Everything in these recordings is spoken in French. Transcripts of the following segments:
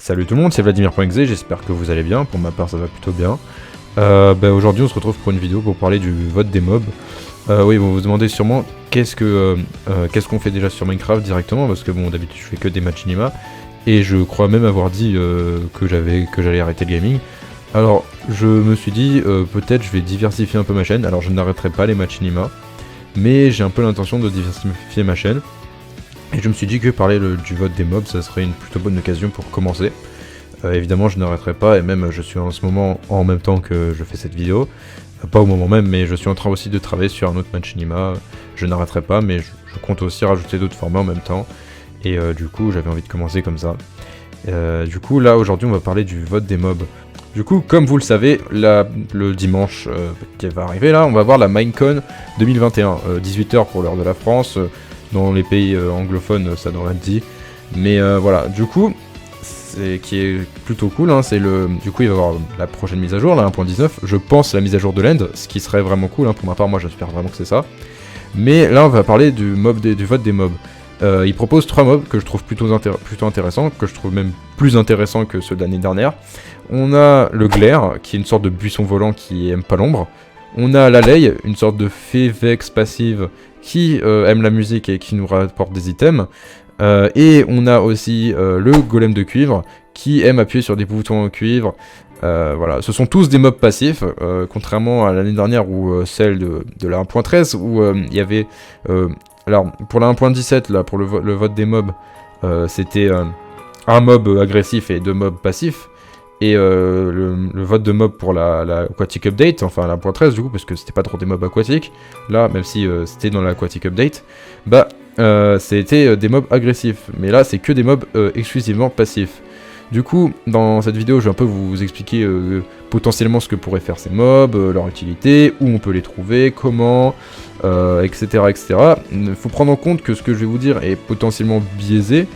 Salut tout le monde, c'est Vladimir.exe, j'espère que vous allez bien, pour ma part ça va plutôt bien. Aujourd'hui on se retrouve pour une vidéo pour parler du vote des mobs. Oui, vous vous demandez sûrement qu'est-ce qu'on fait déjà sur Minecraft directement, parce que bon d'habitude je fais que des machinima, et je crois même avoir dit que j'allais arrêter le gaming. Alors je me suis dit peut-être je vais diversifier un peu ma chaîne, alors je n'arrêterai pas les machinima, mais j'ai un peu l'intention de diversifier ma chaîne. Et je me suis dit que parler du vote des mobs, ça serait une plutôt bonne occasion pour commencer. Évidemment, je n'arrêterai pas, et même je suis en ce moment, en même temps que je fais cette vidéo, pas au moment même, mais je suis en train aussi de travailler sur un autre machinima. Je n'arrêterai pas, mais je compte aussi rajouter d'autres formats en même temps. Et du coup, j'avais envie de commencer comme ça. Du coup, là, aujourd'hui, on va parler du vote des mobs. Du coup, comme vous le savez, le dimanche qui va arriver, là, on va voir la Minecon 2021. 18h pour l'heure de la France. Dans les pays anglophones, ça devrait être dit. Mais voilà, du coup, qui est plutôt cool, hein, du coup, il va y avoir la prochaine mise à jour, la 1.19. Je pense la mise à jour de l'end, ce qui serait vraiment cool, hein, pour ma part, moi j'espère vraiment que c'est ça. Mais là, on va parler du vote des mobs. Il propose 3 mobs que je trouve plutôt intéressants, que je trouve même plus intéressants que ceux de l'année dernière. On a le Glaire, qui est une sorte de buisson volant qui aime pas l'ombre. On a la Lei, une sorte de fée vex passive qui aime la musique et qui nous rapporte des items. Et on a aussi le golem de cuivre qui aime appuyer sur des boutons en cuivre. Voilà, ce sont tous des mobs passifs, contrairement à l'année dernière ou celle de la 1.13 où il y avait... alors pour la 1.17, là, pour le vote des mobs, c'était un mob agressif et 2 mobs passifs. Et le vote de mob pour la Aquatic Update, enfin la 1.13 du coup, parce que c'était pas trop des mobs aquatiques, là, même si c'était dans l'Aquatic Update, bah, c'était des mobs agressifs, mais là, c'est que des mobs exclusivement passifs. Du coup, dans cette vidéo, je vais un peu vous expliquer potentiellement ce que pourraient faire ces mobs, leur utilité, où on peut les trouver, comment, etc., etc. Il faut prendre en compte que ce que je vais vous dire est potentiellement biaisé,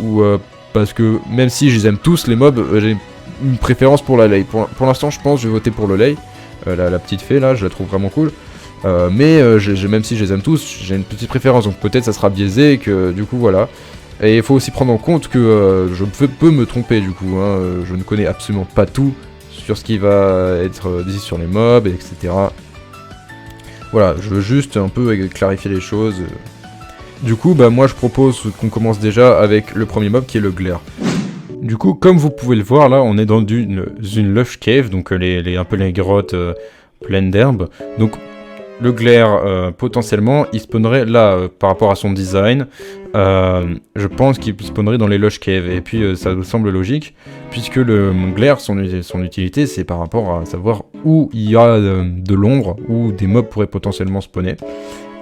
ou... parce que même si je les aime tous les mobs, j'ai une préférence pour la Lei. Pour l'instant, je pense que je vais voter pour le Lei. La petite fée là, je la trouve vraiment cool. Mais même si je les aime tous, j'ai une petite préférence. Donc peut-être ça sera biaisé et que du coup voilà. Et il faut aussi prendre en compte que je peux me tromper du coup. Hein, je ne connais absolument pas tout sur ce qui va être dit sur les mobs, etc. Voilà, je veux juste un peu clarifier les choses. Du coup, bah moi je propose qu'on commence déjà avec le premier mob qui est le Glaire. Du coup, comme vous pouvez le voir là, on est dans une lush cave, donc un peu les grottes pleines d'herbes. Donc le Glaire, potentiellement, il spawnerait là, par rapport à son design, je pense qu'il spawnerait dans les lush caves. Et puis ça me semble logique, puisque le Glaire, son utilité, c'est par rapport à savoir où il y a de l'ombre, où des mobs pourraient potentiellement spawner.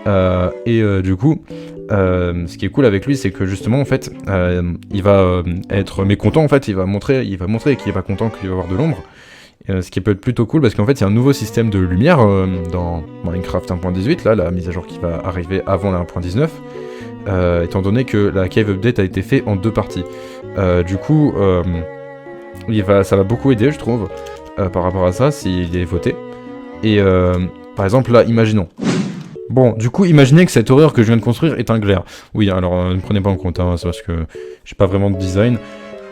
Du coup, ce qui est cool avec lui, c'est que justement, en fait, il va être mécontent, en fait, il va montrer qu'il est pas content qu'il va avoir de l'ombre. Ce qui peut être plutôt cool, parce qu'en fait, il y a un nouveau système de lumière dans Minecraft 1.18, là, la mise à jour qui va arriver avant la 1.19, étant donné que la Cave Update a été faite en 2 parties. Du coup, ça va beaucoup aider, je trouve, par rapport à ça, s'il est voté. Et par exemple, là, imaginons. Bon, du coup, imaginez que cette horreur que je viens de construire est un Glaire. Oui, alors ne prenez pas en compte, hein, c'est parce que j'ai pas vraiment de design.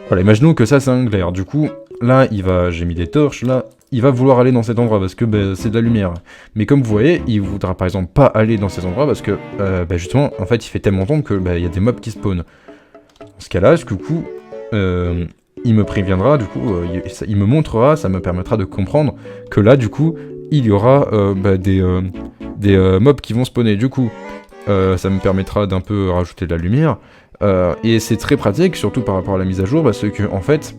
Voilà, imaginons que ça c'est un Glaire. Du coup, là, j'ai mis des torches, là, il va vouloir aller dans cet endroit parce que c'est de la lumière. Mais comme vous voyez, il voudra par exemple pas aller dans ces endroits parce que, justement, en fait, il fait tellement d'ombre que il y a des mobs qui spawnent. Dans ce cas-là, du coup, il me préviendra, du coup, il me montrera, ça me permettra de comprendre que là, du coup, il y aura des mobs qui vont spawner. Du coup, ça me permettra d'un peu rajouter de la lumière. Et c'est très pratique, surtout par rapport à la mise à jour, parce que, en fait,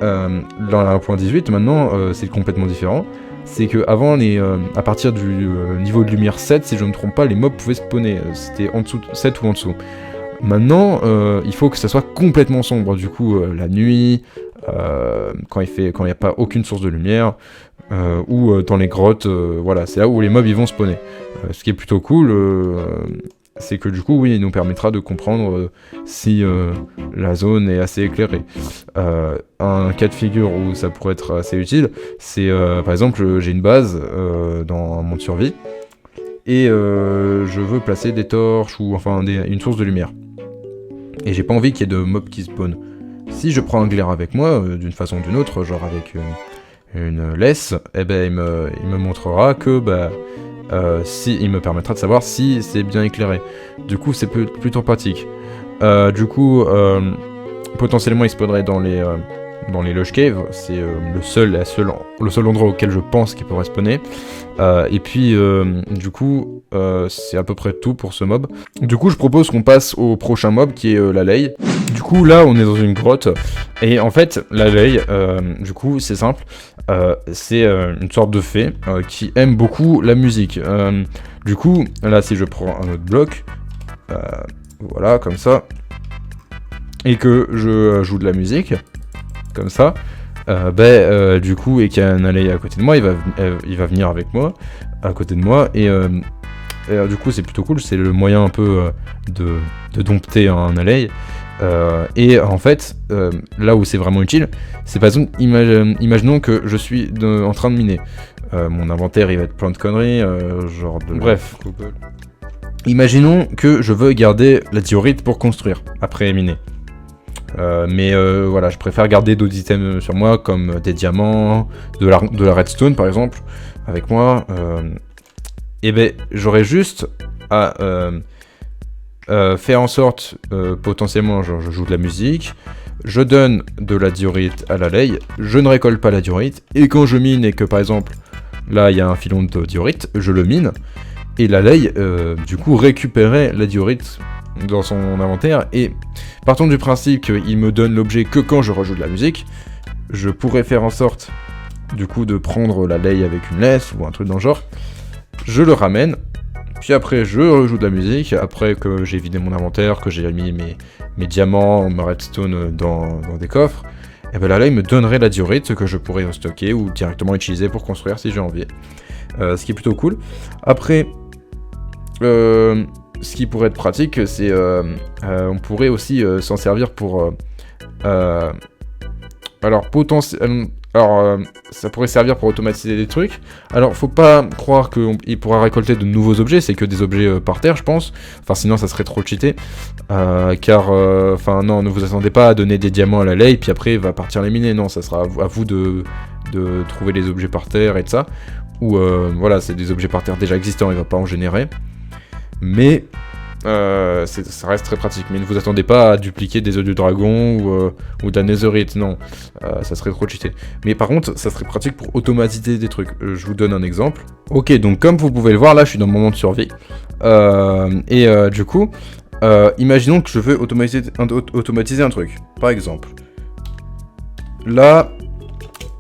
dans la 1.18, maintenant, c'est complètement différent. C'est que avant, à partir du niveau de lumière 7, si je ne me trompe pas, les mobs pouvaient spawner. C'était en dessous, 7 ou en dessous. Maintenant, il faut que ça soit complètement sombre. Du coup, la nuit, quand il n'y a pas aucune source de lumière, ou dans les grottes, voilà, c'est là où les mobs ils vont spawner. Ce qui est plutôt cool, c'est que du coup, oui, il nous permettra de comprendre si la zone est assez éclairée. Un cas de figure où ça pourrait être assez utile, c'est par exemple, j'ai une base dans un monde survie, et je veux placer des torches ou enfin une source de lumière. Et j'ai pas envie qu'il y ait de mobs qui spawnent. Si je prends un glaire avec moi, d'une façon ou d'une autre, genre avec une laisse, eh ben il me montrera que il me permettra de savoir si c'est bien éclairé. Du coup, c'est plutôt pratique. Potentiellement, il spawnerait dans les Lush Caves, c'est le seul endroit auquel je pense qu'il pourrait spawner. C'est à peu près tout pour ce mob. Du coup, je propose qu'on passe au prochain mob qui est la Lei. Du coup, là, on est dans une grotte. Et en fait, la Lei, du coup, c'est simple. C'est une sorte de fée qui aime beaucoup la musique. Du coup, là, si je prends un autre bloc, voilà, comme ça, et que je joue de la musique, comme ça, du coup, et qu'il y a un Lei à côté de moi, il va venir avec moi, à côté de moi, et du coup, c'est plutôt cool, c'est le moyen un peu de dompter un Lei. Et en fait, là où c'est vraiment utile, c'est par exemple, imaginons que je suis en train de miner. Mon inventaire, il va être plein de conneries, Bref. Imaginons que je veux garder la diorite pour construire, après miner. Voilà, je préfère garder d'autres items sur moi, comme des diamants, de la redstone par exemple, avec moi. J'aurais juste à faire en sorte, potentiellement, genre, je joue de la musique, je donne de la diorite à la Lei, je ne récolte pas la diorite, et quand je mine et que par exemple, là il y a un filon de diorite, je le mine, et la Lei, du coup, récupérait la diorite dans son inventaire, et partons du principe qu'il me donne l'objet que quand je rejoue de la musique, je pourrais faire en sorte, du coup, de prendre la Lei avec une laisse, ou un truc dans le genre, je le ramène, puis après je rejoue de la musique, après que j'ai vidé mon inventaire, que j'ai mis mes diamants, ma redstone dans des coffres, et la Lei me donnerait la diorite que je pourrais stocker ou directement utiliser pour construire si j'ai envie. Ce qui est plutôt cool. Après, ce qui pourrait être pratique, c'est on pourrait aussi s'en servir pour ça pourrait servir pour automatiser des trucs. Alors, faut pas croire qu'il pourra récolter de nouveaux objets, c'est que des objets par terre, je pense. Enfin, sinon, ça serait trop cheaté. Non, ne vous attendez pas à donner des diamants à la Lei, puis après, il va partir les miner. Non, ça sera à vous de trouver les objets par terre et de ça. Ou, voilà, c'est des objets par terre déjà existants, il va pas en générer. Mais ça reste très pratique, mais ne vous attendez pas à dupliquer des œufs du dragon ou de la netherite, non, ça serait trop cheaté. Mais par contre, ça serait pratique pour automatiser des trucs. Je vous donne un exemple. Ok, donc comme vous pouvez le voir, là je suis dans mon moment de survie. Du coup, imaginons que je veux automatiser un truc. Par exemple, là,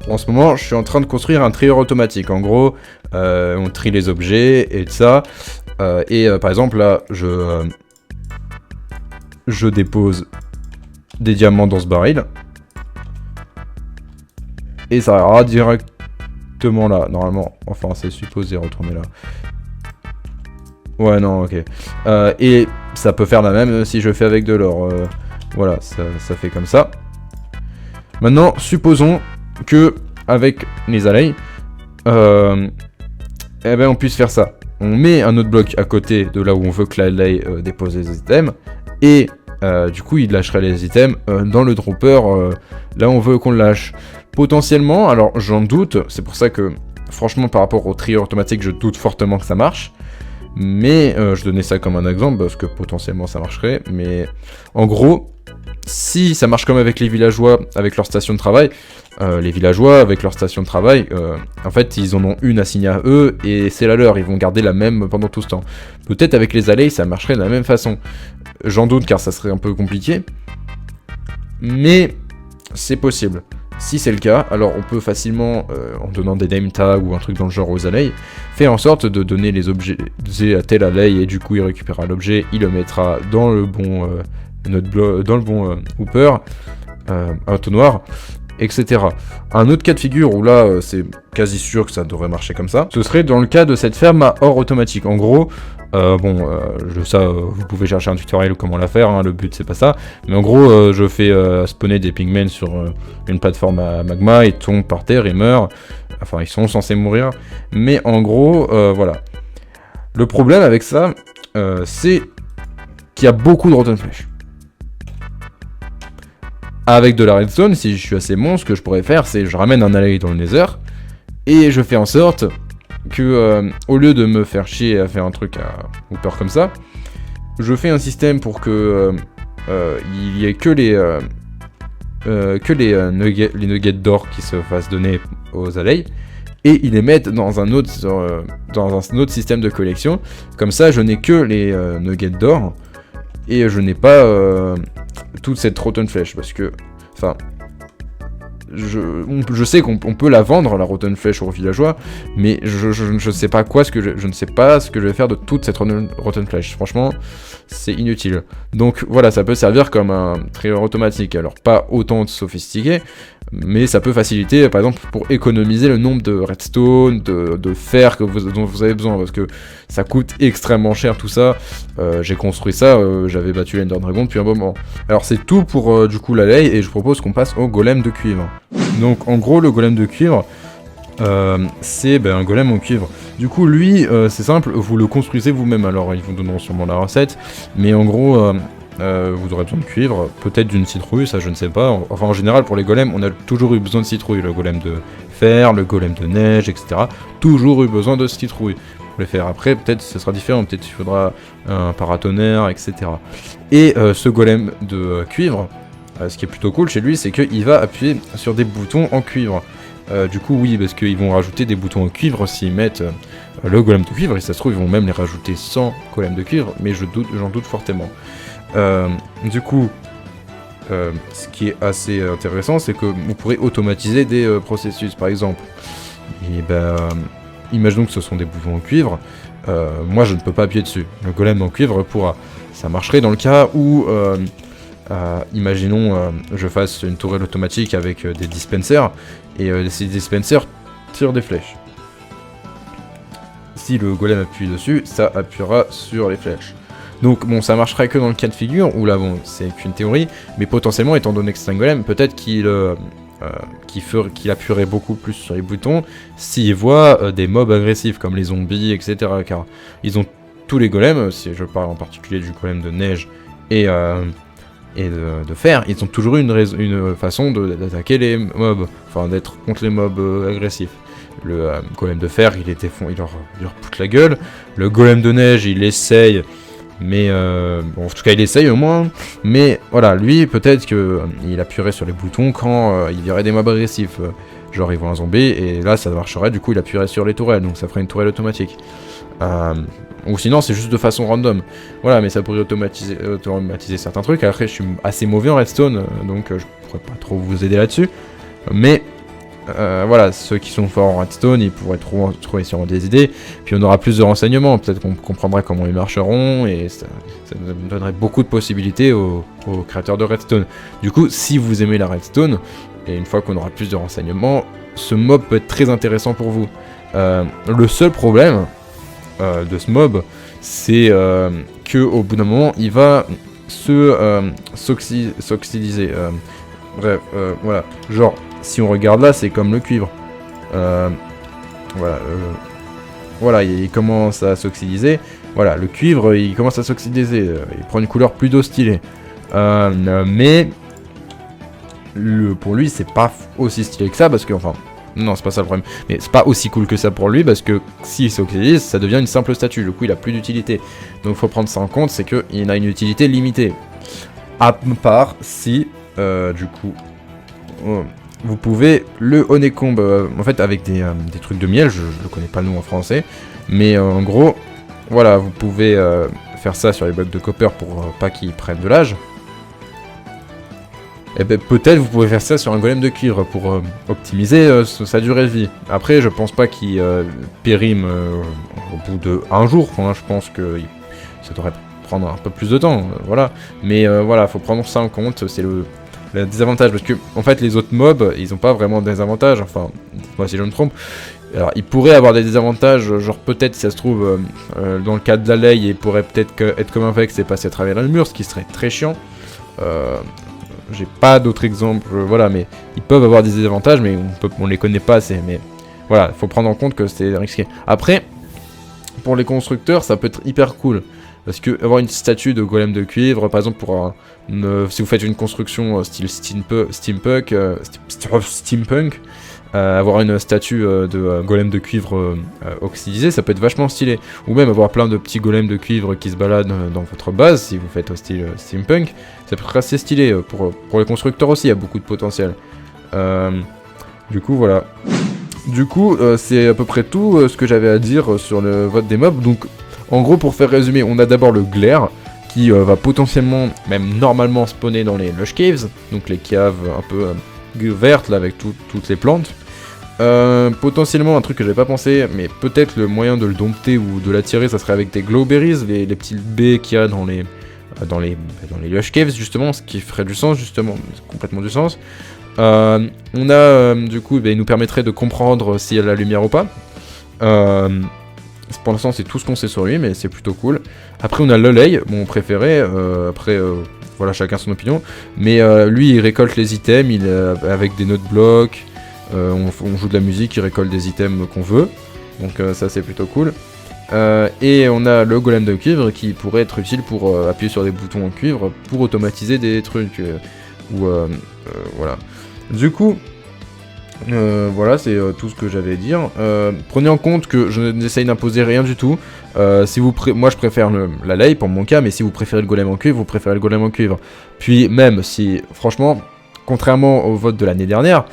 en ce moment, je suis en train de construire un trieur automatique. En gros, on trie les objets et de ça. Par exemple, là, je dépose des diamants dans ce baril. Et ça ira directement là, normalement. Enfin, c'est supposé retourner là. Ouais, non, ok. Et ça peut faire la même si je fais avec de l'or. Voilà, ça fait comme ça. Maintenant, supposons que avec les Lei, on puisse faire ça. On met un autre bloc à côté de là où on veut que la Lei dépose les items, et du coup il lâcherait les items dans le dropper là où on veut qu'on le lâche. Potentiellement, alors j'en doute, c'est pour ça que franchement par rapport au trieur automatique je doute fortement que ça marche, mais je donnais ça comme un exemple parce que potentiellement ça marcherait, mais en gros, si ça marche comme avec les villageois avec leur station de travail, les villageois avec leur station de travail, en fait ils en ont une assignée à eux et c'est la leur, ils vont garder la même pendant tout ce temps. Peut-être avec les Lei ça marcherait de la même façon, j'en doute car ça serait un peu compliqué, mais c'est possible. Si c'est le cas, alors on peut facilement, en donnant des name tags ou un truc dans le genre aux Lei, faire en sorte de donner les objets à tel Lei et du coup il récupérera l'objet, il le mettra dans le bon hooper, entonnoir, etc. Un autre cas de figure où là c'est quasi sûr que ça devrait marcher comme ça, ce serait dans le cas de cette ferme à or automatique. En gros, vous pouvez chercher un tutoriel comment la faire, hein, le but c'est pas ça, mais en gros je fais spawner des pigmen sur une plateforme à magma, ils tombent par terre, ils meurent, enfin ils sont censés mourir, mais en gros voilà. Le problème avec ça, c'est qu'il y a beaucoup de rotten flesh. Avec de la redstone, si je suis assez bon, ce que je pourrais faire, c'est je ramène un alley dans le nether, et je fais en sorte que, au lieu de me faire chier à faire un truc à hauteur comme ça, je fais un système pour que il y ait que les nuggets d'or qui se fassent donner aux alley, et ils les mettent dans un autre système de collection. Comme ça, je n'ai que les nuggets d'or, et je n'ai pas toute cette rotten flèche, parce que, enfin, je sais qu'on peut la vendre, la rotten flèche, aux villageois, mais je sais pas je ne sais pas ce que je vais faire de toute cette rotten flèche. Franchement, c'est inutile. Donc voilà, ça peut servir comme un trigger automatique. Alors pas autant sophistiqué, mais ça peut faciliter, par exemple, pour économiser le nombre de redstone, de fer dont vous avez besoin, parce que ça coûte extrêmement cher tout ça. J'ai construit ça, j'avais battu l'Ender Dragon depuis un moment. Alors c'est tout pour du coup la lay, et je propose qu'on passe au golem de cuivre. Donc en gros, le golem de cuivre, c'est un golem en cuivre. Du coup, lui, c'est simple, vous le construisez vous-même. Alors ils vous donneront sûrement la recette, mais en gros, vous aurez besoin de cuivre, peut-être d'une citrouille, ça je ne sais pas. Enfin, en général, pour les golems, on a toujours eu besoin de citrouille. Le golem de fer, le golem de neige, etc. Toujours eu besoin de citrouille. Pour les faire après, peut-être ce sera différent, peut-être il faudra un paratonnerre, etc. Et ce golem de cuivre, ce qui est plutôt cool chez lui, c'est qu'il va appuyer sur des boutons en cuivre. Du coup, oui, parce qu'ils vont rajouter des boutons en cuivre s'ils mettent le golem de cuivre, et ça se trouve, ils vont même les rajouter sans golem de cuivre, mais j'en doute fortement. Du coup, ce qui est assez intéressant, c'est que vous pourrez automatiser des processus, par exemple. Et imaginons que ce sont des boutons en cuivre, moi je ne peux pas appuyer dessus. Le golem en cuivre pourra. Ça marcherait dans le cas où, imaginons, je fasse une tourelle automatique avec des dispensers, et ces dispensers tirent des flèches. Si le golem appuie dessus, ça appuiera sur les flèches. Donc bon, ça marcherait que dans le cas de figure, où là bon, c'est qu'une théorie, mais potentiellement, étant donné que c'est un golem, peut-être qu'il appuierait beaucoup plus sur les boutons s'il voit des mobs agressifs, comme les zombies, etc. Car ils ont tous les golems, si je parle en particulier du golem de neige et de fer, ils ont toujours eu une façon d'attaquer les mobs, enfin d'être contre les mobs agressifs. Le golem de fer, il leur poutre la gueule. Le golem de neige, il essaye, mais bon, en tout cas il essaye au moins. Mais voilà, lui peut-être qu'il appuierait sur les boutons quand il y aurait des mobs agressifs. Genre il voit un zombie et là ça marcherait, du coup il appuierait sur les tourelles, donc ça ferait une tourelle automatique. Ou sinon c'est juste de façon random. Voilà, mais ça pourrait automatiser certains trucs. Après je suis assez mauvais en redstone, donc je pourrais pas trop vous aider là-dessus. Mais voilà, ceux qui sont forts en redstone, ils pourraient trouver sûrement des idées, puis on aura plus de renseignements, peut-être qu'on comprendra comment ils marcheront, et ça nous donnerait beaucoup de possibilités aux créateurs de redstone. Du coup, si vous aimez la redstone, et une fois qu'on aura plus de renseignements, ce mob peut être très intéressant pour vous. Le seul problème de ce mob, c'est qu'au bout d'un moment, il va s'oxydiser. Bref, voilà, genre, si on regarde là, c'est comme le cuivre. Voilà, il commence à s'oxydiser. Voilà, le cuivre, il commence à s'oxydiser. Il prend une couleur plutôt stylée. Mais pour lui, c'est pas aussi stylé que ça, parce que, enfin, non, c'est pas ça le problème. Mais c'est pas aussi cool que ça pour lui, parce que s'il s'oxydise, ça devient une simple statue. Du coup, il a plus d'utilité. Donc, faut prendre ça en compte, c'est qu'il a une utilité limitée. À part si, du coup, vous pouvez le honeycomb, en fait, avec des trucs de miel. Je ne connais pas le nom en français, mais en gros, voilà, vous pouvez faire ça sur les blocs de copper pour pas qu'ils prennent de l'âge. Et ben peut-être vous pouvez faire ça sur un golem de cuivre pour optimiser sa durée de vie. Après, je pense pas qu'il périme au bout de un jour. Enfin, je pense que ça devrait prendre un peu plus de temps, voilà. Mais voilà, faut prendre ça en compte. C'est le désavantage, parce que en fait les autres mobs, ils ont pas vraiment de désavantages. Enfin, dites-moi si je me trompe. Alors, ils pourraient avoir des désavantages, genre peut-être si ça se trouve dans le cas de la lay, il pourrait peut-être être comme un vex et passer à travers le mur, ce qui serait très chiant. J'ai pas d'autres exemples, voilà, mais ils peuvent avoir des désavantages, mais on les connaît pas assez. Mais voilà, faut prendre en compte que c'est risqué. Après, pour les constructeurs, ça peut être hyper cool. Parce que avoir une statue de golem de cuivre, par exemple pour si vous faites une construction style steampunk, avoir une statue de golem de cuivre oxydisé, ça peut être vachement stylé. Ou même avoir plein de petits golems de cuivre qui se baladent dans votre base, si vous faites au style steampunk, ça peut être assez stylé. Pour les constructeurs aussi, il y a beaucoup de potentiel. Du coup, voilà. Du coup, c'est à peu près tout ce que j'avais à dire sur le vote des mobs. Donc, en gros, pour faire résumer, on a d'abord le glaire, qui va potentiellement, même normalement, spawner dans les lush caves, donc les caves un peu vertes, là, avec toutes les plantes. Potentiellement, un truc que j'avais pas pensé, mais peut-être le moyen de le dompter ou de l'attirer, ça serait avec des glowberries, les petites baies qu'il y a dans les lush caves, justement, ce qui ferait du sens, justement, complètement du sens. On a, du coup, il nous permettrait de comprendre s'il y a de la lumière ou pas. Pour l'instant, c'est tout ce qu'on sait sur lui, mais c'est plutôt cool. Après, on a Lolei, mon préféré. Voilà, chacun son opinion. Mais lui, il récolte les items, avec des notes blocs. On joue de la musique, il récolte des items qu'on veut. Donc ça, c'est plutôt cool. Et on a le golem de cuivre qui pourrait être utile pour appuyer sur des boutons en cuivre pour automatiser des trucs. Voilà. Du coup, voilà, c'est tout ce que j'avais à dire. Prenez en compte que je n'essaye d'imposer rien du tout. Moi, je préfère la lay pour mon cas, mais si vous préférez le golem en cuivre, vous préférez le golem en cuivre. Puis même si, franchement, contrairement au vote de l'année dernière,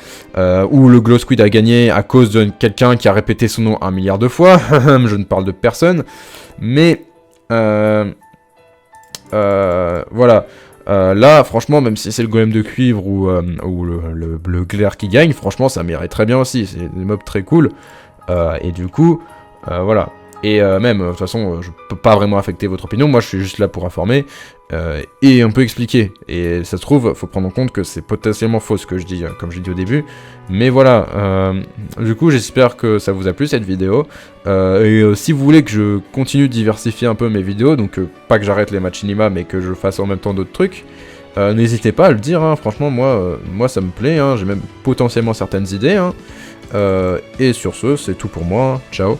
où le Glow Squid a gagné à cause de quelqu'un qui a répété son nom 1 milliard de fois, je ne parle de personne, mais voilà. Là, franchement, même si c'est le golem de cuivre ou le glaire qui gagne, franchement, ça m'irait très bien aussi. C'est des mobs très cool. Et du coup, voilà. Et même, de toute façon, je peux pas vraiment affecter votre opinion. Moi, je suis juste là pour informer et un peu expliquer. Et ça se trouve, faut prendre en compte que c'est potentiellement faux ce que je dis, comme j'ai dit au début. Mais voilà. Du coup, j'espère que ça vous a plu cette vidéo. Si vous voulez que je continue de diversifier un peu mes vidéos, donc pas que j'arrête les machinima, mais que je fasse en même temps d'autres trucs, n'hésitez pas à le dire. Hein. Franchement, moi, ça me plaît. Hein. J'ai même potentiellement certaines idées. Hein. Et sur ce, c'est tout pour moi. Ciao.